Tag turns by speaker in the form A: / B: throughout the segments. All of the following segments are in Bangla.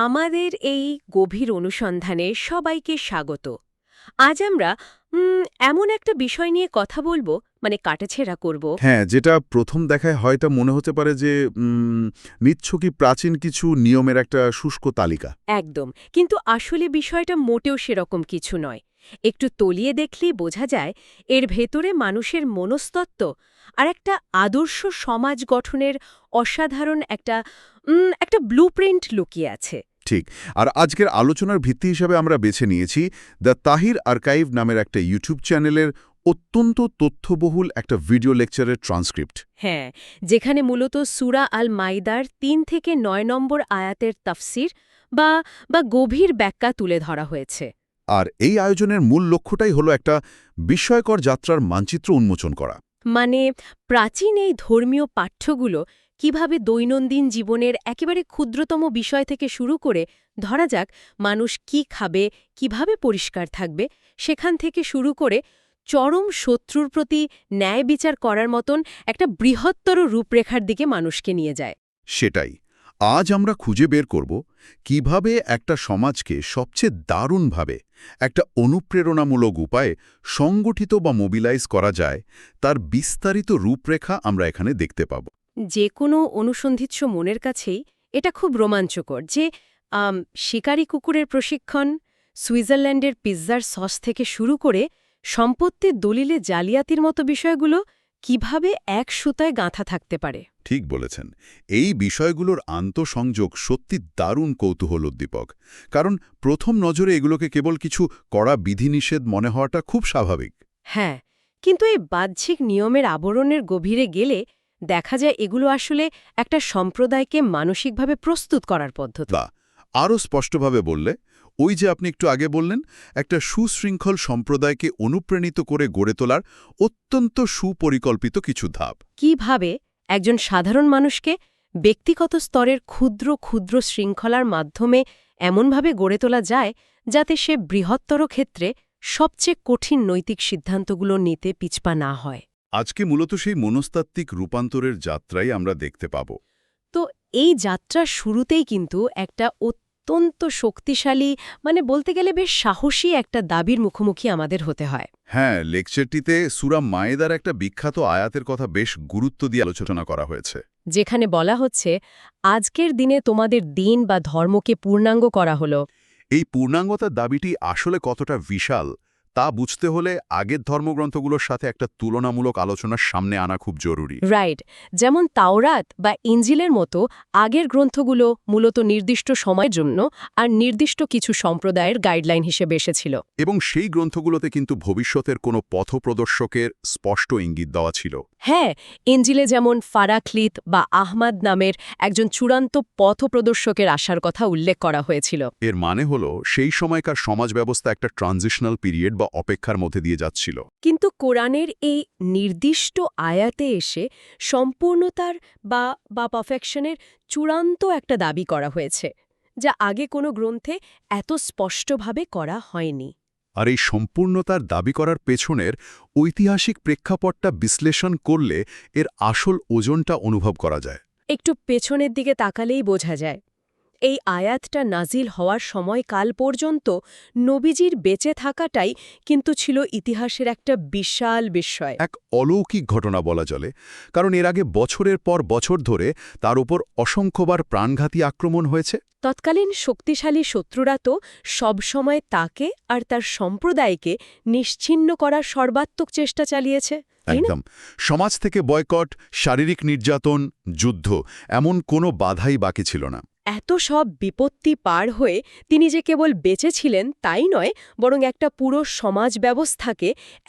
A: আমাদের এই গভীর অনুসন্ধানে সবাইকে স্বাগত। আজ আমরা এমন একটা বিষয় নিয়ে কথা বলবো, মানে কাটাছেঁড়া করব।
B: হ্যাঁ, যেটা প্রথম দেখায় হয়তো মনে হতে পারে যে নিছকই প্রাচীন কিছু নিয়মের একটা শুষ্ক তালিকা।
A: একদম, কিন্তু আসলে বিষয়টা মোটেও সেরকম কিছু নয়। একটু তলিয়ে দেখলেই বোঝা যায় এর ভেতরে মানুষের মনস্তত্ত্ব আর একটা আদর্শ সমাজ গঠনের অসাধারণ একটা ব্লুপ্রিন্ট লুকিয়ে আছে।
B: ঠিক। আর আজকের আলোচনার ভিত্তি হিসাবে আমরা বেছে নিয়েছি দ্য তাহির আর্কাইভ নামের একটা ইউটিউব চ্যানেলের অত্যন্ত তথ্যবহুল একটা ভিডিও লেকচারের ট্রান্সক্রিপ্ট।
A: হ্যাঁ, যেখানে মূলত সূরা আল মাইদার ৩ থেকে ৯ নম্বর আয়াতের তাফসির বা বা গভীর ব্যাখ্যা তুলে ধরা হয়েছে।
B: আর এই আয়োজনের মূল লক্ষ্যটাই হলো একটা বিস্ময়কর যাত্রার মানচিত্র উন্মোচন করা।
A: মানে প্রাচীন এই ধর্মীয় পাঠ্যগুলো কিভাবে দৈনন্দিন জীবনের একেবারে ক্ষুদ্রতম বিষয় থেকে শুরু করে, ধরা যাক মানুষ কি খাবে, কিভাবে পরিষ্কার থাকবে, সেখান থেকে শুরু করে চরম শত্রুর প্রতি ন্যায় বিচার করার মতন একটা বৃহত্তর রূপরেখার দিকে মানুষকে নিয়ে যায়।
B: সেটাই আজ আমরা খুঁজে বের করব কিভাবে একটা সমাজকে সবচেয়ে দারুণভাবে একটা অনুপ্রেরণামূলক উপায়ে সংগঠিত বা মোবিলাইজ করা যায়, তার বিস্তারিত রূপরেখা আমরা এখানে দেখতে পাব।
A: যে কোনো অনুসন্ধিৎস মনের কাছেই এটা খুব রোমাঞ্চকর যে শিকারী কুকুরের প্রশিক্ষণ, সুইজারল্যান্ডের পিৎজার সস থেকে শুরু করে সম্পত্তির দলিলে জালিয়াতির মতো বিষয়গুলো কিভাবে এক সুতায় গাঁথা থাকতে পারে।
B: ঠিক বলেছেন, এই বিষয়গুলোর আন্তঃসংযোগ সত্যি দারুণ কৌতূহলোদ্দীপক। কারণ প্রথম নজরে এগুলোকে কেবল কিছু কড়া বিধিনিষেধ মনে হওয়াটা খুব স্বাভাবিক।
A: হ্যাঁ, কিন্তু এই বাহ্যিক নিয়মের আবরণের গভীরে গেলে দেখা যায় এগুলো আসলে একটা সম্প্রদায়কে মানসিকভাবে প্রস্তুত করার পদ্ধতি।
B: বা আরও স্পষ্টভাবে বললে, ওই যে আপনি একটু আগে বললেন, একটা সুশৃঙ্খল সম্প্রদায়কে অনুপ্রাণিত করে গড়ে তোলার অত্যন্ত সুপরিকল্পিত কিছু ধাপ।
A: কিভাবে একজন সাধারণ মানুষকে ব্যক্তিগত স্তরের ক্ষুদ্র ক্ষুদ্র শৃঙ্খলার মাধ্যমে এমনভাবে গড়ে তোলা যায় যাতে সে বৃহত্তর ক্ষেত্রে সবচেয়ে কঠিন নৈতিক সিদ্ধান্তগুলো নিতে পিছপা না হয়।
B: আজকে মূলত সেই মনস্তাত্ত্বিক রূপান্তরের যাত্রাই আমরা দেখতে পাব।
A: তো এই যাত্রার শুরুতেই কিন্তু একটা অত্যন্ত শক্তিশালী, মানে বলতে গেলে বেশ সাহসী একটা দাবির মুখোমুখি আমাদের হতে হয়।
B: হ্যাঁ, লেকচারটিতে সূরা মায়েদার একটা বিখ্যাত আয়াতের কথা বেশ গুরুত্ব দিয়ে আলোচনা করা হয়েছে।
A: যেখানে বলা হচ্ছে, আজকের দিনে তোমাদের দিন বা ধর্মকে পূর্ণাঙ্গ করা হলো।
B: এই পূর্ণাঙ্গতার দাবিটি আসলে কতটা বিশাল তা বুঝতে হলে আগের ধর্মগ্রন্থগুলোর সাথে একটা তুলনামূলক আলোচনার সামনে আনা খুব জরুরি।
A: রাইট, যেমন তাওরাত বা ইঞ্জিলের মতো আগের গ্রন্থগুলো মূলত নির্দিষ্ট সময়ের জন্য আর নির্দিষ্ট কিছু সম্প্রদায়ের গাইডলাইন হিসেবে এসেছিল।
B: এবং সেই গ্রন্থগুলোতে কিন্তু ভবিষ্যতের কোনো পথপ্রদর্শকের স্পষ্ট ইঙ্গিত দেওয়া ছিল।
A: হ্যাঁ, ইঞ্জিলে যেমন ফারাখলিত বা আহমাদ নামের একজন চূড়ান্ত পথপ্রদর্শকের আসার কথা উল্লেখ করা হয়েছিল।
B: এর মানে হলো সেই সময়কার সমাজ ব্যবস্থা একটা ট্রানজিশনাল পিরিয়ড বা অপেক্ষার মধ্যে দিয়ে যাচ্ছিল।
A: কিন্তু কোরআনের এই নির্দিষ্ট আয়াতে এসে সম্পূর্ণতার বা পারফেকশনের চূড়ান্ত একটা দাবি করা হয়েছে, যা আগে কোনো গ্রন্থে এত স্পষ্টভাবে করা হয়নি।
B: আর এই সম্পূর্ণতার দাবি করার পেছনের ঐতিহাসিক প্রেক্ষাপটটা বিশ্লেষণ করলে এর আসল ওজনটা অনুভব করা যায়।
A: একটু পেছনের দিকে তাকালেই বোঝা যায় এই আয়াতটা নাজিল হওয়ার সময়কাল পর্যন্ত নবীজির বেঁচে থাকাটাই কিন্তু ছিল ইতিহাসের একটা বিশাল বিস্ময়।
B: এক অলৌকিক ঘটনা বলা চলে, কারণ এর আগে বছরের পর বছর ধরে তার উপর অসংখ্যবার প্রাণঘাতী আক্রমণ হয়েছে।
A: তৎকালীন শক্তিশালী শত্রুরা তো সবসময় তাকে আর তার সম্প্রদায়কে নিশ্চিহ্ন করার সর্বাত্মক চেষ্টা চালিয়েছে, তাই না?
B: একদম। সমাজ থেকে বয়কট, শারীরিক নির্যাতন, যুদ্ধ, এমন কোনো বাধাই বাকি ছিল না।
A: এত সব বিপত্তি পার হয়ে তিনি যে কেবল বেঁচে ছিলেন তাই নয়, বরং একটা পুরো সমাজ ব্যবস্থাকে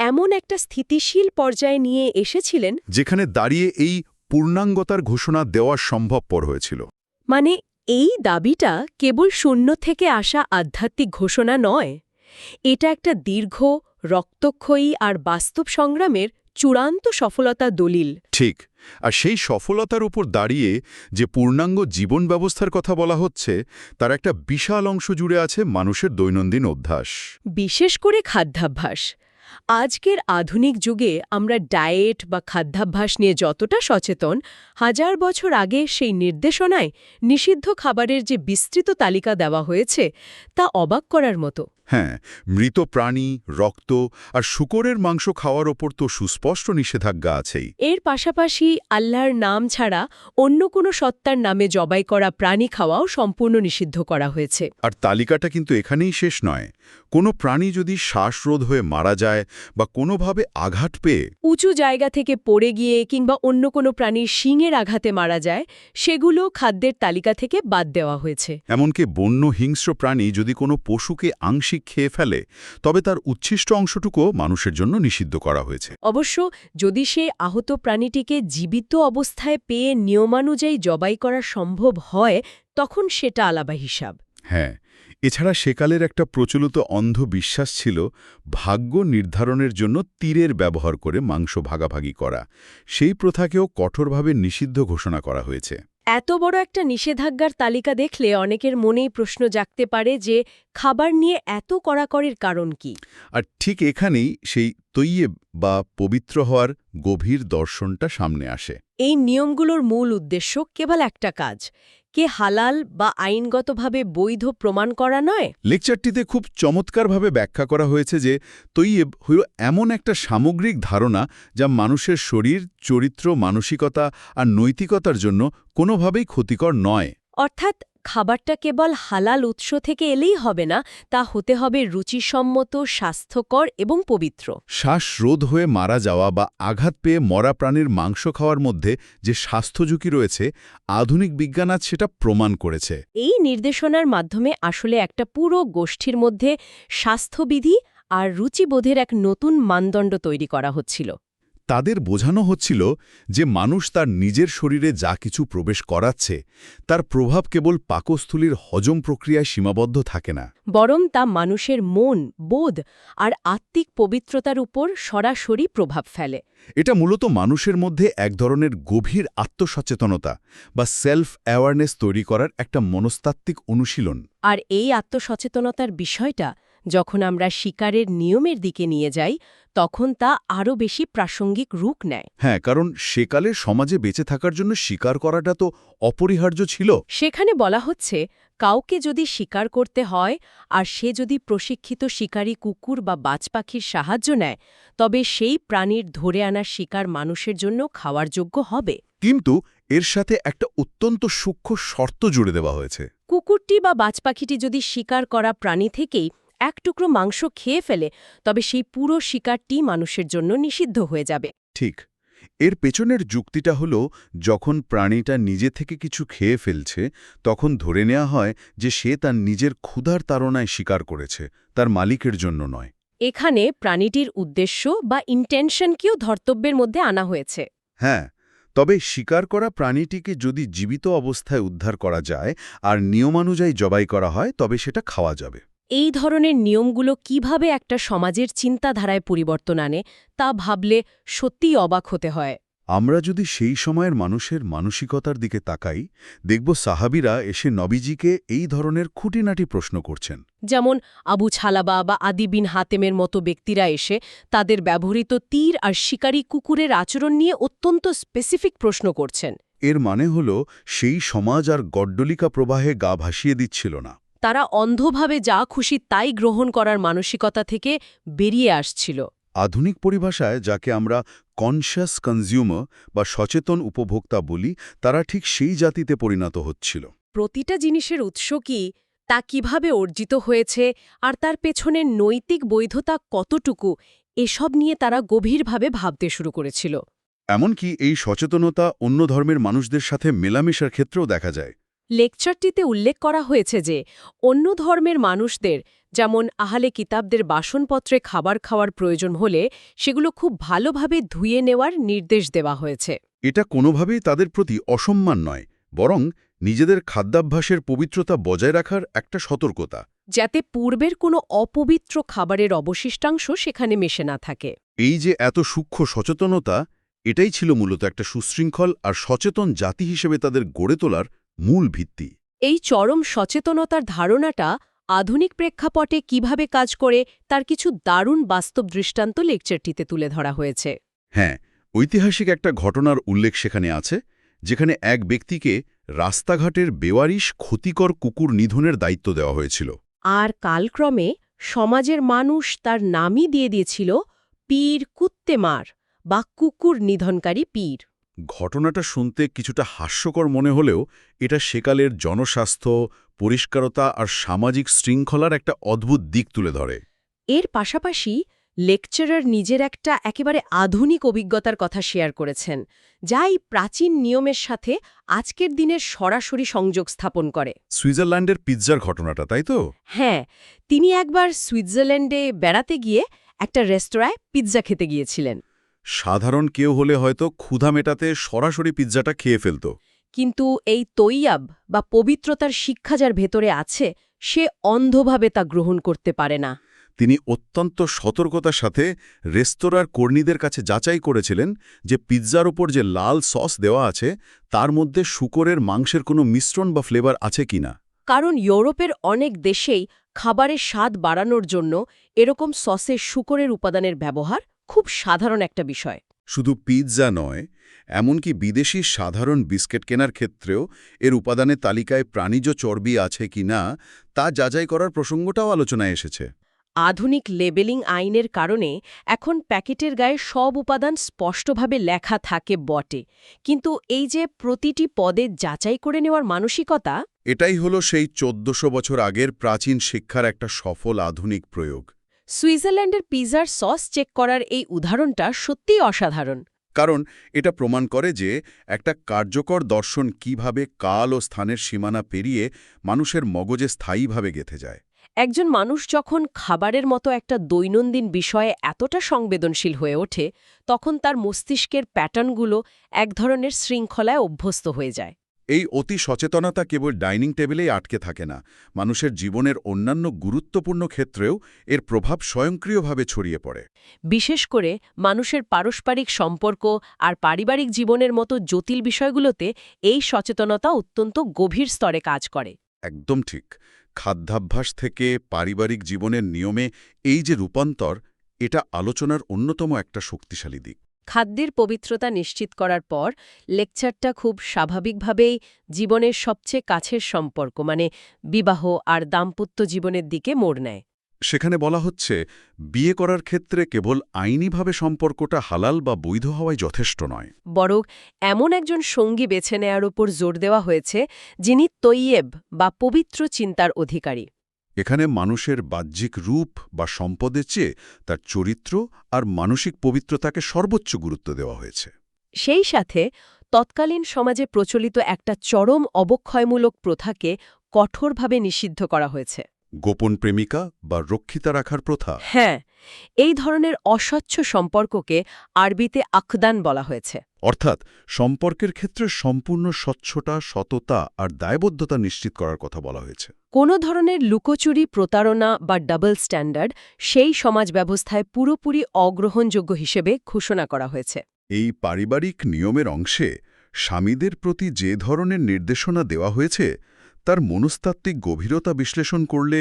A: এমন একটা স্থিতিশীল পর্যায়ে নিয়ে এসেছিলেন
B: যেখানে দাঁড়িয়ে এই পূর্ণাঙ্গতার ঘোষণা দেওয়া সম্ভবপর হয়েছিল।
A: মানে এই দাবিটা কেবল শূন্য থেকে আসা আধ্যাত্মিক ঘোষণা নয়, এটা একটা দীর্ঘ, রক্তক্ষয়ী আর বাস্তব সংগ্রামের চূড়ান্ত সফলতা দলিল।
B: ঠিক। আর সেই সফলতার উপর দাঁড়িয়ে যে পূর্ণাঙ্গ জীবন ব্যবস্থার কথা বলা হচ্ছে, তার একটা বিশাল অংশ জুড়ে আছে মানুষের দৈনন্দিন অভ্যাস।
A: বিশেষ করে খাদ্যাভ্যাস। আজকের আধুনিক যুগে আমরা ডায়েট বা খাদ্যাভ্যাস নিয়ে যতটা সচেতন, 1000 বছর আগে সেই নির্দেশনায় নিষিদ্ধ খাবারের যে বিস্তৃত তালিকা দেওয়া হয়েছে তা অবাক করার মতো।
B: হ্যাঁ, মৃত প্রাণী, রক্ত আর শূকরের মাংস খাওয়ার ওপর তো সুস্পষ্ট নিষেধাজ্ঞা আছেই।
A: এর পাশাপাশি আল্লাহর নাম ছাড়া অন্য কোনো সত্তার নামে জবাই করা প্রাণী খাওয়াও সম্পূর্ণ নিষিদ্ধ করা হয়েছে।
B: আর তালিকাটা কিন্তু এখানেই শেষ নয়। কোনো প্রাণী যদি শ্বাসরোধ হয়ে মারা যায় বা কোনোভাবে আঘাত পেয়ে
A: উঁচু জায়গা থেকে পড়ে গিয়ে কিংবা অন্য কোনো প্রাণীর শিংয়ের আঘাতে মারা যায়, সেগুলো খাদ্যের তালিকা থেকে বাদ দেওয়া হয়েছে।
B: এমনকি বন্য হিংস্র প্রাণী যদি কোনো পশুকে আংশিক খেয়ে ফেলে, তবে তার উচ্ছিষ্ট অংশটুকুও মানুষের জন্য নিষিদ্ধ করা হয়েছে।
A: অবশ্য যদি সে আহত প্রাণীটিকে জীবিত অবস্থায় পেয়ে নিয়মানুযায়ী জবাই করা সম্ভব হয়, তখন সেটা আলাদা হিসাব।
B: হ্যাঁ, এছাড়া সেকালের একটা প্রচলিত অন্ধবিশ্বাস ছিল ভাগ্য নির্ধারণের জন্য তীরের ব্যবহার করে মাংস ভাগাভাগি করা। সেই প্রথাকেও কঠোরভাবে নিষিদ্ধ ঘোষণা করা হয়েছে।
A: এত বড় একটা নিষেধাজ্ঞার তালিকা দেখলে অনেকের মনেই প্রশ্ন জাগতে পারে যে খাবার নিয়ে এত কড়াকড়ির কারণ কি।
B: আর ঠিক এখানেই সেই তৈয়েব বা পবিত্র হওয়ার গভীর দর্শনটা সামনে আসে।
A: এই নিয়মগুলোর মূল উদ্দেশ্য কেবল একটা কাজ, কে হালাল বা আইনগতভাবে বৈধ প্রমাণ করা নয়।
B: লেকচারটিতে খুব চমৎকারভাবে ব্যাখ্যা করা হয়েছে যে তৈয়েব হল এমন একটা সামগ্রিক ধারণা যা মানুষের শরীর, চরিত্র, মানসিকতা আর নৈতিকতার জন্য কোনোভাবেই ক্ষতিকর নয়।
A: অর্থাৎ খাবারটা কেবল হালাল উৎস থেকে এলেই হবে না, তা হতে হবে রুচিসম্মত, স্বাস্থ্যকর এবং পবিত্র।
B: শ্বাসরোধ হয়ে মারা যাওয়া বা আঘাত পেয়ে মরা প্রাণীর মাংস খাওয়ার মধ্যে যে স্বাস্থ্য ঝুঁকি রয়েছে, আধুনিক বিজ্ঞান আজ সেটা প্রমাণ করেছে।
A: এই নির্দেশনার মাধ্যমে আসলে একটা পুরো গোষ্ঠীর মধ্যে স্বাস্থ্যবিধি আর রুচিবোধের এক নতুন মানদণ্ড তৈরি করা হচ্ছিল।
B: তাদের বোঝানো হচ্ছিল যে মানুষ তার নিজের শরীরে যা কিছু প্রবেশ করাচ্ছে, তার প্রভাব কেবল পাকস্থলীর হজম প্রক্রিয়ায় সীমাবদ্ধ থাকে না,
A: বরং তা মানুষের মন, বোধ আর আত্মিক পবিত্রতার উপর সরাসরি প্রভাব ফেলে।
B: এটা মূলত মানুষের মধ্যে এক ধরনের গভীর আত্মসচেতনতা বা সেলফ অ্যাওয়ারনেস তৈরি করার একটা মনস্তাত্ত্বিক অনুশীলন।
A: আর এই আত্মসচেতনতার বিষয়টা যখন আমরা শিকারের নিয়মের দিকে নিয়ে যাই, তখন তা আরও বেশি প্রাসঙ্গিক রূপ নেয়।
B: হ্যাঁ, কারণ সেকালের সমাজে বেঁচে থাকার জন্য শিকার করাটা তো অপরিহার্য ছিল।
A: সেখানে বলা হচ্ছে, কাউকে যদি শিকার করতে হয় আর সে যদি প্রশিক্ষিত শিকারী কুকুর বা বাজপাখির সাহায্য নেয়, তবে সেই প্রাণীর ধরে আনা শিকার মানুষের জন্য খাওয়ার যোগ্য হবে।
B: কিন্তু এর সাথে একটা অত্যন্ত সূক্ষ্ম শর্ত জুড়ে দেওয়া হয়েছে।
A: কুকুরটি বা বাজপাখিটি যদি শিকার করা প্রাণী থেকেই এক টুকরো মাংস খেয়ে ফেলে, তবে সেই পুরো শিকারটি মানুষের জন্য নিষিদ্ধ হয়ে যাবে।
B: ঠিক, এর পেছনের যুক্তিটা হলো যখন প্রাণীটা নিজে থেকে কিছু খেয়ে ফেলছে, তখন ধরে নেওয়া হয় যে সে তার নিজের ক্ষুধার তাড়নায় শিকার করেছে, তার মালিকের জন্য নয়।
A: এখানে প্রাণীটির উদ্দেশ্য বা ইন্টেনশনকেও ধর্তব্যের মধ্যে আনা হয়েছে।
B: হ্যাঁ, তবে শিকার করা প্রাণীটিকে যদি জীবিত অবস্থায় উদ্ধার করা যায় আর নিয়মানুযায়ী জবাই করা হয়, তবে সেটা খাওয়া যাবে।
A: এই ধরনের নিয়মগুলো কিভাবে একটা সমাজের চিন্তাধারায় পরিবর্তন আনে, তা ভাবলে সত্যিই অবাক হতে হয়।
B: আমরা যদি সেই সময়ের মানুষের মানসিকতার দিকে তাকাই, দেখব সাহাবীরা এসে নবীজিকে এই ধরনের খুঁটিনাটি প্রশ্ন করছেন।
A: যেমন আবু ছালাবা বা আদি বিন হাতেমের মতো ব্যক্তিরা এসে তাদের ব্যবহৃত তীর আর শিকারী কুকুরের আচরণ নিয়ে অত্যন্ত স্পেসিফিক প্রশ্ন করছেন।
B: এর মানে হল সেই সমাজ আর গড্ডলিকা প্রবাহে গা ভাসিয়ে দিচ্ছিল না।
A: তারা অন্ধভাবে যা খুশি তাই গ্রহণ করার মানসিকতা থেকে বেরিয়ে আসছিল।
B: আধুনিক পরিভাষায় যাকে আমরা কনশাস কনজিউমার বা সচেতন উপভোক্তা বলি, তারা ঠিক সেই জাতিতে পরিণত হচ্ছিল।
A: প্রতিটা জিনিসের উৎস কি, তা কিভাবে অর্জিত হয়েছে আর তার পেছনের নৈতিক বৈধতা কতটুকু, এসব নিয়ে তারা গভীরভাবে ভাবতে শুরু করেছিল।
B: এমনকি এই সচেতনতা অন্য ধর্মের মানুষদের সাথে মেলামেশার ক্ষেত্রেও দেখা যায়।
A: লেকচারটিতে উল্লেখ করা হয়েছে যে অন্য ধর্মের মানুষদের, যেমন আহলে কিতাবদের বাসনপত্রে খাবার খাওয়ার প্রয়োজন হলে সেগুলো খুব ভালোভাবে ধুয়ে নেওয়ার নির্দেশ দেওয়া হয়েছে।
B: এটা কোনোভাবেই তাদের প্রতি অসম্মান নয়, বরং নিজেদের খাদ্যাভ্যাসের পবিত্রতা বজায় রাখার একটা সতর্কতা,
A: যাতে পূর্বের কোনো অপবিত্র খাবারের অবশিষ্টাংশ সেখানে মেশে না থাকে।
B: এই যে এত সূক্ষ্ম সচেতনতা, এটাই ছিল মূলত একটা সুশৃঙ্খল আর সচেতন জাতি হিসেবে তাদের গড়ে তোলার মূল ভিত্তি।
A: এই চরম সচেতনতার ধারণাটা আধুনিক প্রেক্ষাপটে কিভাবে কাজ করে তার কিছু দারুণ বাস্তব দৃষ্টান্ত লেকচারটিতে তুলে ধরা হয়েছে।
B: হ্যাঁ, ঐতিহাসিক একটা ঘটনার উল্লেখ সেখানে আছে, যেখানে এক ব্যক্তিকে রাস্তাঘাটের বেওয়ারিশ ক্ষতিকর কুকুর নিধনের দায়িত্ব দেওয়া হয়েছিল।
A: আর কালক্রমে সমাজের মানুষ তার নামই দিয়ে দিয়েছিল পীর কুত্তেমার বা কুকুর নিধনকারী পীর।
B: ঘটনাটা শুনতে কিছুটা হাস্যকর মনে হলেও এটা সেকালের জনস্বাস্থ্য, পরিষ্কারতা আর সামাজিক শৃঙ্খলার একটা অদ্ভুত দিক তুলে ধরে।
A: এর পাশাপাশি লেকচারার নিজের একটা একেবারে আধুনিক অভিজ্ঞতার কথা শেয়ার করেছেন, যা এই প্রাচীন নিয়মের সাথে আজকের দিনের সরাসরি সংযোগ স্থাপন করে।
B: সুইজারল্যান্ডের পিৎজার ঘটনাটা, তাই তো?
A: হ্যাঁ, তিনি একবার সুইজারল্যান্ডে বেড়াতে গিয়ে একটা রেস্তোরাঁয় পিৎজা খেতে গিয়েছিলেন।
B: সাধারণ কেউ হলে হয়তো ক্ষুধা মেটাতে সরাসরি পিৎজাটা খেয়ে ফেলত।
A: কিন্তু এই তৈয়াব বা পবিত্রতার শিক্ষা যার ভেতরে আছে, সে অন্ধভাবে তা গ্রহণ করতে পারে না।
B: তিনি অত্যন্ত সতর্কতার সাথে রেস্তোরাঁর কর্মীদের কাছে যাচাই করেছিলেন যে পিৎজার ওপর যে লাল সস দেওয়া আছে তার মধ্যে শূকরের মাংসের কোনো মিশ্রণ বা ফ্লেভার আছে কিনা।
A: কারণ ইউরোপের অনেক দেশেই খাবারের স্বাদ বাড়ানোর জন্য এরকম সসে শূকরের উপাদানের ব্যবহার খুব সাধারণ একটা বিষয়।
B: শুধু পিৎজা নয়, এমনকি বিদেশি সাধারণ বিস্কিট কেনার ক্ষেত্রেও এর উপাদানের তালিকায় প্রাণীজ চর্বি আছে কিনা তা যাচাই করার প্রসঙ্গটাও আলোচনায় এসেছে।
A: আধুনিক লেবেলিং আইনের কারণে এখন প্যাকেটের গায়ে সব উপাদান স্পষ্টভাবে লেখা থাকে বটে, কিন্তু এই যে প্রতিটি পদে যাচাই করে নেওয়ার মানসিকতা,
B: এটাই হলো সেই ১৪০০ বছর আগের প্রাচীন শিক্ষার একটা সফল আধুনিক প্রয়োগ।
A: সুইজারল্যান্ডের পিৎজার সস চেক করার এই উদাহরণটা সত্যিই অসাধারণ।
B: কারণ এটা প্রমাণ করে যে একটা কার্যকর দর্শন কিভাবে কাল ও স্থানের সীমানা পেরিয়ে মানুষের মগজে স্থায়ীভাবে গেঁথে যায়।
A: একজন মানুষ যখন খাবারের মতো একটা দৈনন্দিন বিষয়ে এতটা সংবেদনশীল হয়ে ওঠে, তখন তার মস্তিষ্কের প্যাটার্নগুলো এক ধরনের শৃঙ্খলায় অভ্যস্ত হয়ে যায়।
B: এই অতি সচেতনতা কেবল ডাইনিং টেবিলেই আটকে থাকে না, মানুষের জীবনের অন্যান্য গুরুত্বপূর্ণ ক্ষেত্রেও এর প্রভাব স্বয়ংক্রিয়ভাবে ছড়িয়ে পড়ে।
A: বিশেষ করে মানুষের পারস্পরিক সম্পর্ক আর পারিবারিক জীবনের মতো জটিল বিষয়গুলোতে এই সচেতনতা অত্যন্ত গভীর স্তরে কাজ করে।
B: একদম ঠিক। খাদ্যাভ্যাস থেকে পারিবারিক জীবনের নিয়মে এই যে রূপান্তর, এটা আলোচনার অন্যতম একটা শক্তিশালী দিক।
A: খাদ্যের পবিত্রতা নিশ্চিত করার পর লেকচারটা খুব স্বাভাবিকভাবেই জীবনের সবচেয়ে কাছের সম্পর্ক মানে বিবাহ আর দাম্পত্য জীবনের দিকে মোড় নেয়।
B: সেখানে বলা হচ্ছে, বিয়ে করার ক্ষেত্রে কেবল আইনিভাবে সম্পর্কটা হালাল বা বৈধ হওয়াই যথেষ্ট নয়,
A: বরং এমন একজন সঙ্গী বেছে নেয়ার উপর জোর দেওয়া হয়েছে যিনি তৈয়েব বা পবিত্র চিন্তার অধিকারী।
B: এখানে মানুষের বাহ্যিক রূপ বা সম্পদের চেয়ে তার চরিত্র আর মানসিক পবিত্রতাকে সর্বোচ্চ গুরুত্ব দেওয়া হয়েছে।
A: সেই সাথে তৎকালীন সমাজে প্রচলিত একটা চরম অবক্ষয়মূলক প্রথাকে কঠোরভাবে নিষিদ্ধ করা হয়েছে।
B: গোপন প্রেমিকা বা রক্ষিতা রাখার প্রথা।
A: হ্যাঁ, এই ধরনের অস্বচ্ছ সম্পর্ককে আরবিতে আকদান বলা হয়েছে।
B: অর্থাৎ সম্পর্কের ক্ষেত্রে সম্পূর্ণ স্বচ্ছতা, সততা আর দায়বদ্ধতা নিশ্চিত করার কথা বলা হয়েছে।
A: কোনো ধরনের লুকোচুরি, প্রতারণা বা ডাবল স্ট্যান্ডার্ড সেই সমাজ ব্যবস্থায় পুরোপুরি অগ্রহণযোগ্য হিসেবে ঘোষণা করা হয়েছে।
B: এই পারিবারিক নিয়মের অংশে স্বামীদের প্রতি যে ধরনের নির্দেশনা দেওয়া হয়েছে তার মনস্তাত্ত্বিক গভীরতা বিশ্লেষণ করলে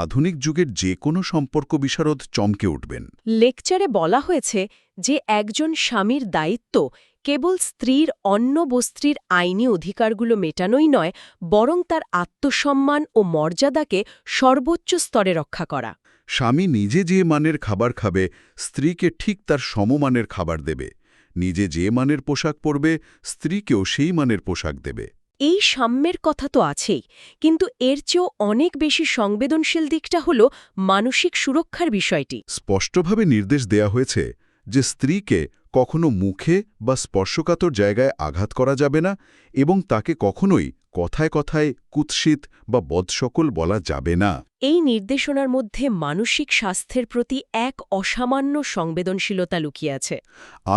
B: আধুনিক যুগের যে কোনো সম্পর্ক বিশারদ চমকে উঠবেন।
A: লেকচারে বলা হয়েছে যে একজন স্বামীর দায়িত্ব কেবল স্ত্রীর অন্য বস্ত্রীর আইনি অধিকারগুলো মেটানোই নয়, বরং তার আত্মসম্মান ও মর্যাদাকে সর্বোচ্চ স্তরে রক্ষা করা।
B: স্বামী নিজে যে মানের খাবার খাবে, স্ত্রীকে ঠিক তার সমমানের খাবার দেবে। নিজে যে মানের পোশাক পরবে, স্ত্রীকেও সেই মানের পোশাক দেবে।
A: এই সাম্যের কথা তো আছেই, কিন্তু এর চেয়েও অনেক বেশি সংবেদনশীল দিকটা হল মানসিক সুরক্ষার বিষয়টি।
B: স্পষ্টভাবে নির্দেশ দেয়া হয়েছে যে স্ত্রীকে কখনো মুখে বা স্পর্শকাতর জায়গায় আঘাত করা যাবে না এবং তাকে কখনোই কথায় কথায় কুৎসিত বা বদসকল বলা যাবে না।
A: এই নির্দেশনার মধ্যে মানসিক স্বাস্থ্যের প্রতি এক অসামান্য সংবেদনশীলতা লুকিয়ে আছে।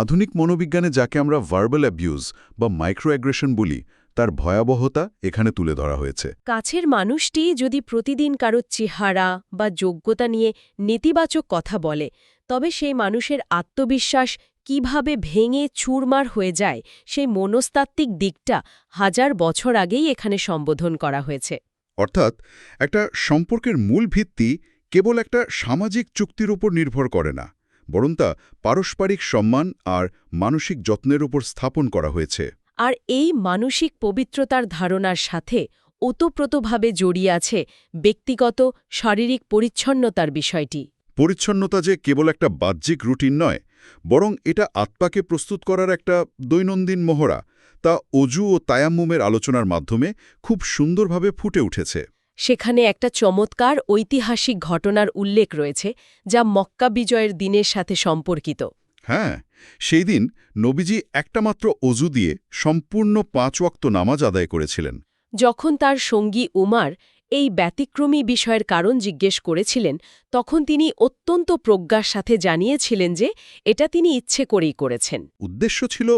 B: আধুনিক মনোবিজ্ঞানে যাকে আমরা ভার্বাল অ্যাবিউজ বা মাইক্রো অ্যাগ্রেশন বলি, তার ভয়াবহতা এখানে তুলে ধরা হয়েছে।
A: কাছের মানুষটি যদি প্রতিদিন কারো চেহারা বা যোগ্যতা নিয়ে নেতিবাচক কথা বলে, তবে সেই মানুষের আত্মবিশ্বাস কিভাবে ভেঙে চুরমার হয়ে যায় সেই মনস্তাত্ত্বিক দিকটা হাজার বছর আগেই এখানে সম্বোধন করা হয়েছে।
B: অর্থাৎ একটা সম্পর্কের মূল ভিত্তি কেবল একটা সামাজিক চুক্তির উপর নির্ভর করে না, বরং তা পারস্পরিক সম্মান আর মানসিক যত্নের উপর স্থাপন করা হয়েছে।
A: আর এই মানসিক পবিত্রতার ধারণার সাথে ওতপ্রোতভাবে জড়িয়ে আছে ব্যক্তিগত শারীরিক পরিচ্ছন্নতার বিষয়টি।
B: পরিচ্ছন্নতা যে কেবল একটা বাহ্যিক রুটিন নয়, বরং এটা আত্মাকে প্রস্তুত করার একটা দৈনন্দিন মহড়া, তা অজু ও তায়াম্মুমের আলোচনার মাধ্যমে খুব সুন্দরভাবে ফুটে উঠেছে।
A: সেখানে একটা চমৎকার ঐতিহাসিক ঘটনার উল্লেখ রয়েছে যা মক্কা বিজয়ের দিনের সাথে সম্পর্কিত।
B: হ্যাঁ, সেই দিন নবীজি একটা মাত্র অজু দিয়ে সম্পূর্ণ 5 ওয়াক্ত নামাজ আদায় করেছিলেন।
A: যখন তার সঙ্গী উমার এই ব্যতিক্রমী বিষয়ের কারণ জিজ্ঞেস করেছিলেন, তখন তিনি অত্যন্ত প্রজ্ঞার সাথে জানিয়েছিলেন যে এটা তিনি ইচ্ছে করেই করেছেন।
B: উদ্দেশ্য ছিল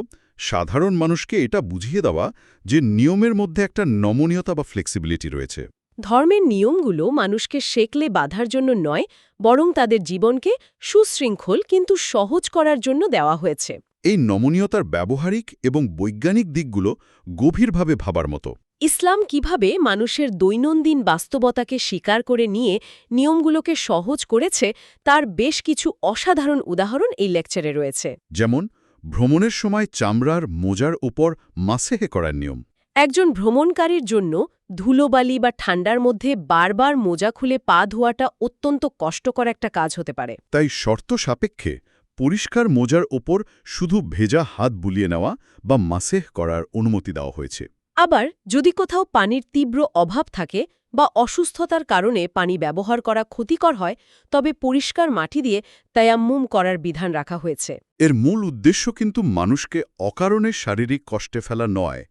B: সাধারণ মানুষকে এটা বুঝিয়ে দেওয়া যে নিয়মের মধ্যে একটা নমনীয়তা বা ফ্লেক্সিবিলিটি রয়েছে।
A: ধর্মের নিয়মগুলো মানুষকে শেকলে বাঁধার জন্য নয়, বরং তাদের জীবনকে সুশৃঙ্খল কিন্তু সহজ করার জন্য দেওয়া হয়েছে।
B: এই নমনীয়তার ব্যবহারিক এবং বৈজ্ঞানিক দিকগুলো গভীরভাবে ভাবার মতো।
A: ইসলাম কিভাবে মানুষের দৈনন্দিন বাস্তবতাকে স্বীকার করে নিয়ে নিয়মগুলোকে সহজ করেছে তার বেশ কিছু অসাধারণ উদাহরণ এই লেকচারে রয়েছে।
B: যেমন ভ্রমণের সময় চামড়ার মোজার উপর মাসেহে করার নিয়ম।
A: একজন ভ্রমণকারীর জন্য ধুলোবালি বা ঠান্ডার মধ্যে বারবার মোজা খুলে পা ধোয়াটা অত্যন্ত কষ্টকর একটা কাজ হতে পারে।
B: তাই শর্ত সাপেক্ষে পরিষ্কার মোজার ওপর শুধু ভেজা হাত বুলিয়ে নেওয়া বা মাসেহ করার অনুমতি দেওয়া হয়েছে।
A: আবার যদি কোথাও পানির তীব্র অভাব থাকে বা অসুস্থতার কারণে পানি ব্যবহার করা ক্ষতিকর হয়, তবে পরিষ্কার মাটি দিয়ে তায়াম্মুম করার বিধান রাখা হয়েছে।
B: এর মূল উদ্দেশ্য কিন্তু মানুষকে অকারণে শারীরিক কষ্টে ফেলা নয়,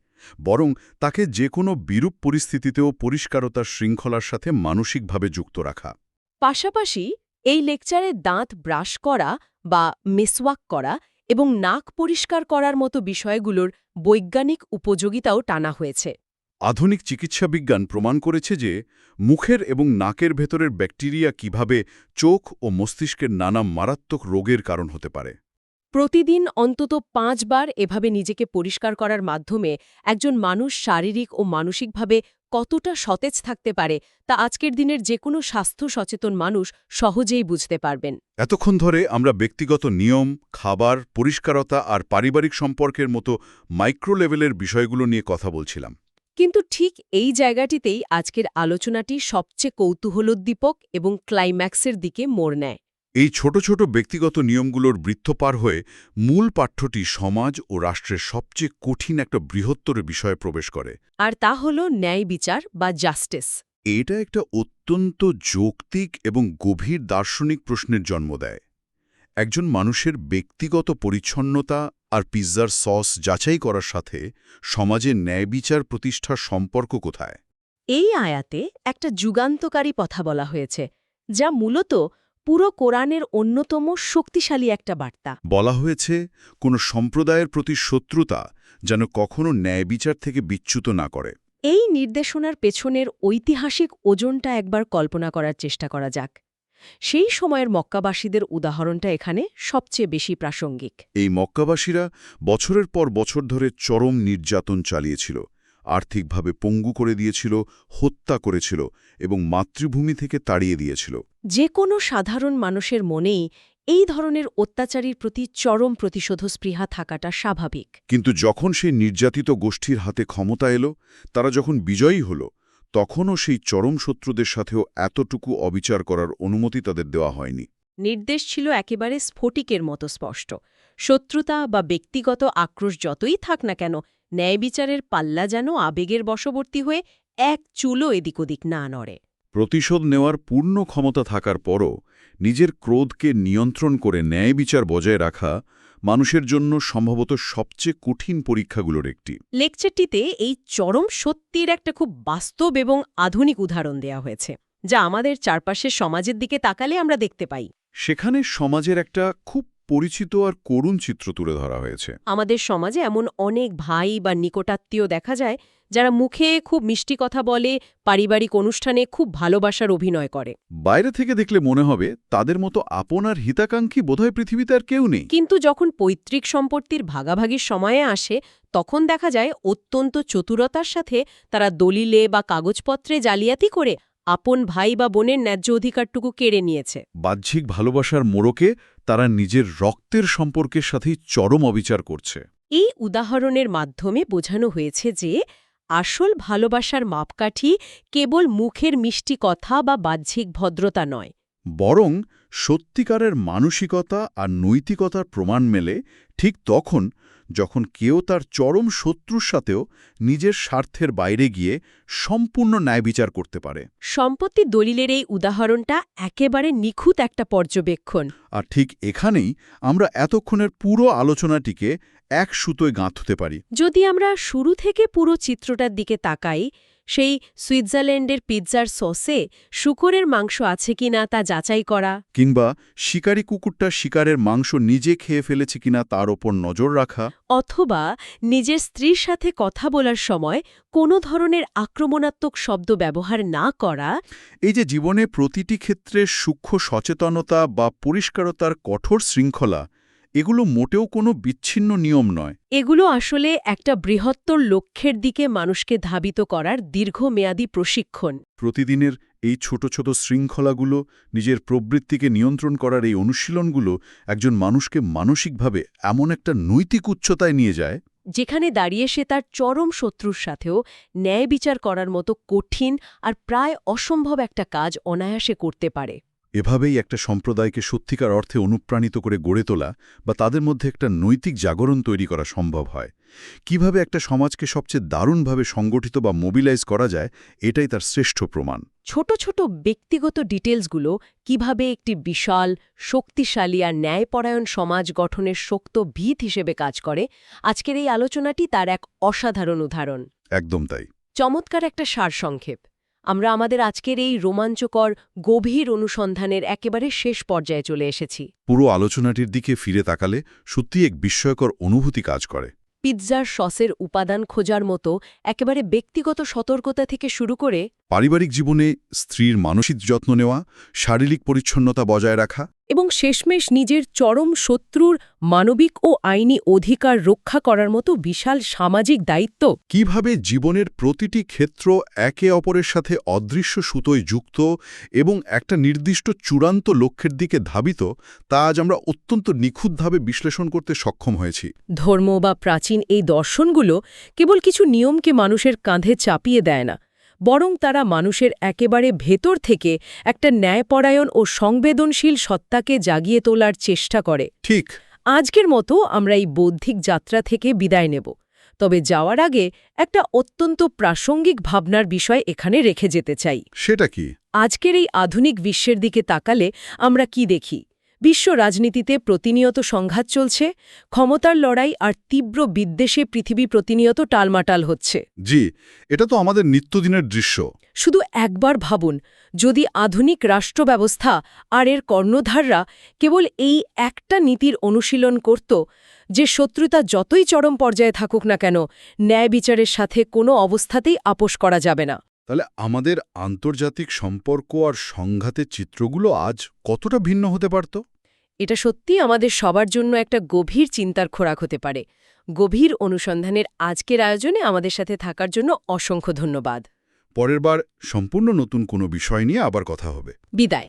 B: বরং তাকে যে কোনো বিরূপ পরিস্থিতিতেও পরিষ্কারতার শৃঙ্খলার সাথে মানসিকভাবে যুক্ত রাখা।
A: পাশাপাশি এই লেকচারে দাঁত ব্রাশ করা বা মেসওয়াক করা এবং নাক পরিষ্কার করার মতো বিষয়গুলোর বৈজ্ঞানিক উপযোগিতাও টানা হয়েছে।
B: আধুনিক চিকিৎসাবিজ্ঞান প্রমাণ করেছে যে মুখের এবং নাকের ভেতরের ব্যাকটেরিয়া কিভাবে চোখ ও মস্তিষ্কের নানা মারাত্মক রোগের কারণ হতে পারে।
A: প্রতিদিন অন্তত 5 বার এভাবে নিজেকে পরিষ্কার করার মাধ্যমে একজন মানুষ শারীরিক ও মানসিকভাবে কতটা সতেজ থাকতে পারে তা আজকের দিনের যে কোনো স্বাস্থ্য সচেতন মানুষ সহজেই বুঝতে পারবেন।
B: এতক্ষণ ধরে আমরা ব্যক্তিগত নিয়ম, খাবার, পরিষ্কারতা আর পারিবারিক সম্পর্কের মতো মাইক্রো লেভেলের বিষয়গুলো নিয়ে কথা বলছিলাম।
A: কিন্তু ঠিক এই জায়গাটিতেই আজকের আলোচনাটি সবচেয়ে কৌতূহলোদ্দীপক এবং ক্লাইম্যাক্সের দিকে মোড় নেয়।
B: এই ছোট ছোট ব্যক্তিগত নিয়মগুলোর বৃত্ত পার হয়ে মূল পাঠ্যটি সমাজ ও রাষ্ট্রের সবচেয়ে কঠিন একটা বৃহত্তর বিষয়ে প্রবেশ করে।
A: আর তা হল ন্যায় বিচার বা জাস্টিস।
B: এটা একটা অত্যন্ত যৌক্তিক এবং গভীর দার্শনিক প্রশ্নের জন্ম দেয়। একজন মানুষের ব্যক্তিগত পরিচ্ছন্নতা আর পিৎজার সস যাচাই করার সাথে সমাজের ন্যায় বিচার প্রতিষ্ঠার সম্পর্ক কোথায়?
A: এই আয়াতে একটা যুগান্তকারী কথা বলা হয়েছে, যা মূলত পুরো কোরআনের অন্যতম শক্তিশালী একটা বার্তা।
B: বলা হয়েছে কোনো সম্প্রদায়ের প্রতি শত্রুতা যেন কখনো ন্যায় বিচার থেকে বিচ্যুত না করে।
A: এই নির্দেশনার পেছনের ঐতিহাসিক ওজনটা একবার কল্পনা করার চেষ্টা করা যাক। সেই সময়ের মক্কাবাসীদের উদাহরণটা এখানে সবচেয়ে বেশি প্রাসঙ্গিক।
B: এই মক্কাবাসীরা বছরের পর বছর ধরে চরম নির্যাতন চালিয়েছিল, আর্থিকভাবে পঙ্গু করে দিয়েছিল, হত্যা করেছিল এবং মাতৃভূমি থেকে তাড়িয়ে দিয়েছিল।
A: যে কোনো সাধারণ মানুষের মনেই এই ধরনের অত্যাচারীর প্রতি চরম প্রতিশোধস্পৃহা থাকাটা স্বাভাবিক।
B: কিন্তু যখন সেই নির্যাতিত গোষ্ঠীর হাতে ক্ষমতা এলো, তারা যখন বিজয়ী হল, তখনও সেই চরম শত্রুদের সাথেও এতটুকু অবিচার করার অনুমতি তাদের দেওয়া হয়নি।
A: নির্দেশ ছিল একেবারে স্ফটিকের মতো স্পষ্ট। শত্রুতা বা ব্যক্তিগত আক্রোশ যতই থাক না কেন, ন্যায় বিচারের পাল্লা যেন আবেগের বশবর্তী হয়ে এক চুলও এদিক ওদিক না নড়ে।
B: প্রতিশোধ নেওয়ার পূর্ণ ক্ষমতা থাকার পরও নিজের ক্রোধকে নিয়ন্ত্রণ করে ন্যায় বিচার বজায় রাখা মানুষের জন্য সম্ভবত সবচেয়ে কঠিন পরীক্ষাগুলোর একটি।
A: লেকচারটিতে এই চরম সত্যির একটা খুব বাস্তব এবং আধুনিক উদাহরণ দেওয়া হয়েছে, যা আমাদের চারপাশের সমাজের দিকে তাকালে আমরা দেখতে পাই।
B: সেখানে সমাজের একটা খুব পরিচিত আর করুণ চিত্র তুলে ধরা হয়েছে।
A: আমাদের সমাজে এমন অনেক ভাই বা নিকটাত্মীয় দেখা যায় যারা মুখে খুব মিষ্টি কথা বলে, পারিবারিক অনুষ্ঠানে খুব ভালোবাসার অভিনয় করে,
B: বাইরে থেকে দেখলে মনে হবে তাদের মতো আপন আর হিতাকাঙ্ক্ষী বোধহয় পৃথিবীতে আর কেউ নেই।
A: কিন্তু যখন পৈতৃক সম্পত্তির ভাগাভাগির সময়ে আসে তখন দেখা যায় অত্যন্ত চতুরতার সাথে তারা দলিলে বা কাগজপত্রে জালিয়াতি করে আপন ভাই বা বোনের ন্যায্য অধিকারটুকু কেড়ে নিয়েছে।
B: বাহ্যিক ভালোবাসার মোড়কে তারা নিজের রক্তের সম্পর্কের সাথেই চরম অবিচার করছে।
A: এই উদাহরণের মাধ্যমে বোঝানো হয়েছে যে আসল ভালোবাসার মাপকাঠি কেবল মুখের মিষ্টি কথা বা বাহ্যিক ভদ্রতা নয়,
B: বরং সত্যিকারের মানসিকতা আর নৈতিকতার প্রমাণ মেলে ঠিক তখন যখন কেউ তার চরম শত্রুর সাথেও নিজের স্বার্থের বাইরে গিয়ে সম্পূর্ণ ন্যায়বিচার করতে পারে।
A: সম্পত্তি দলিলের এই উদাহরণটা একেবারে নিখুঁত একটা পর্যবেক্ষণ।
B: আর ঠিক এখানেই আমরা এতক্ষণের পুরো আলোচনাটিকে এক সুতোয় গাঁথতে পারি।
A: যদি আমরা শুরু থেকে পুরো চিত্রটার দিকে তাকাই, সেই সুইজারল্যান্ডের পিৎজার সসে শূকরের মাংস আছে কিনা তা যাচাই করা,
B: কিংবা শিকারী কুকুরটা শিকারের মাংস নিজে খেয়ে ফেলেছে কিনা তার ওপর নজর রাখা,
A: অথবা নিজের স্ত্রীর সাথে কথা বলার সময় কোনো ধরনের আক্রমণাত্মক শব্দ ব্যবহার না করা,
B: এই যে জীবনে প্রতিটি ক্ষেত্রে সূক্ষ্ম সচেতনতা বা পরিষ্কারতার কঠোর শৃঙ্খলা, এগুলো মোটেও কোনো বিচ্ছিন্ন নিয়ম নয়।
A: এগুলো আসলে একটা বৃহত্তর লক্ষ্যের দিকে মানুষকে ধাবিত করার দীর্ঘমেয়াদী প্রশিক্ষণ।
B: প্রতিদিনের এই ছোট ছোট শৃঙ্খলাগুলো, নিজের প্রবৃত্তিকে নিয়ন্ত্রণ করার এই অনুশীলনগুলো একজন মানুষকে মানসিকভাবে এমন একটা নৈতিক উচ্চতায় নিয়ে যায়
A: যেখানে দাঁড়িয়ে সে তার চরম শত্রুর সাথেও ন্যায় বিচার করার মতো কঠিন আর প্রায় অসম্ভব একটা কাজ অনায়াসে করতে পারে।
B: এভাবেই একটা সম্প্রদায়কে সত্যিকার অর্থে অনুপ্রাণিত করে গড়ে তোলা বা তাদের মধ্যে একটা নৈতিক জাগরণ তৈরি করা সম্ভব হয়। কিভাবে একটা সমাজকে সবচেয়ে দারুণভাবে সংগঠিত বা মোবিলাইজ করা যায়, এটাই তার শ্রেষ্ঠ প্রমাণ।
A: ছোট ছোট ব্যক্তিগত ডিটেলসগুলো কিভাবে একটি বিশাল, শক্তিশালী আর ন্যায়পরায়ণ সমাজ গঠনের শক্ত ভিত হিসেবে কাজ করে, আজকের এই আলোচনাটি তার এক অসাধারণ উদাহরণ।
B: একদম তাই।
A: চমৎকার একটা সারসংক্ষেপ। আমরা আমাদের আজকের এই রোমাঞ্চকর, গভীর অনুসন্ধানের একেবারে শেষ পর্যায়ে চলে এসেছি।
B: পুরো আলোচনাটির দিকে ফিরে তাকালে সত্যি এক বিস্ময়কর অনুভূতি কাজ করে।
A: পিৎজার সসের উপাদান খোঁজার মতো একেবারে ব্যক্তিগত সতর্কতা থেকে শুরু করে
B: পারিবারিক জীবনে স্ত্রীর মানসিক যত্ন নেওয়া, শারীরিক পরিচ্ছন্নতা বজায় রাখা
A: এবং শেষমেশ নিজের চরম শত্রুর মানবিক ও আইনি অধিকার রক্ষা করার মতো বিশাল সামাজিক দায়িত্ব,
B: কিভাবে জীবনের প্রতিটি ক্ষেত্র একে অপরের সাথে অদৃশ্য সুতোয় যুক্ত এবং একটা নির্দিষ্ট চূড়ান্ত লক্ষ্যের দিকে ধাবিত, তা আজ আমরা অত্যন্ত নিখুঁতভাবে বিশ্লেষণ করতে সক্ষম হয়েছি।
A: ধর্ম বা প্রাচীন এই দর্শনগুলো কেবল কিছু নিয়মকে মানুষের কাঁধে চাপিয়ে দেয় না, বরং তারা মানুষের একেবারে ভেতর থেকে একটা ন্যায়পরায়ণ ও সংবেদনশীল সত্তাকে জাগিয়ে তোলার চেষ্টা করে।
B: ঠিক।
A: আজকের মতো আমরা এই বৌদ্ধিক যাত্রা থেকে বিদায় নেব, তবে যাওয়ার আগে একটা অত্যন্ত প্রাসঙ্গিক ভাবনার বিষয় এখানে রেখে যেতে চাই।
B: সেটা কি?
A: আজকের এই আধুনিক বিশ্বের দিকে তাকালে আমরা কি দেখি? বিশ্ব রাজনীতিতে প্রতিনিয়ত সংঘাত চলছে, ক্ষমতার লড়াই আর তীব্র বিদ্বেষে পৃথিবী প্রতিনিয়ত টালমাটাল হচ্ছে।
B: জি, এটা তো আমাদের নিত্যদিনের দৃশ্য।
A: শুধু একবার ভাবুন, যদি আধুনিক রাষ্ট্র ব্যবস্থা আর এর কর্ণধাররা কেবল এই একটা নীতির অনুশীলন করত যে শত্রুতা যতই চরম পর্যায়ে থাকুক না কেন, ন্যায় বিচারের সাথে কোনো অবস্থাতেই আপোস করা যাবে না।
B: তাহলে আমাদের আন্তর্জাতিক সম্পর্ক আর সংঘাতের চিত্রগুলো আজ কতটা ভিন্ন হতে পারত?
A: এটা সত্যিই আমাদের সবার জন্য একটা গভীর চিন্তার খোরাক হতে পারে। গভীর অনুসন্ধানের আজকের আয়োজনে আমাদের সাথে থাকার জন্য অসংখ্য ধন্যবাদ।
B: পরের বার সম্পূর্ণ নতুন কোনো বিষয় নিয়ে আবার কথা হবে।
A: বিদায়।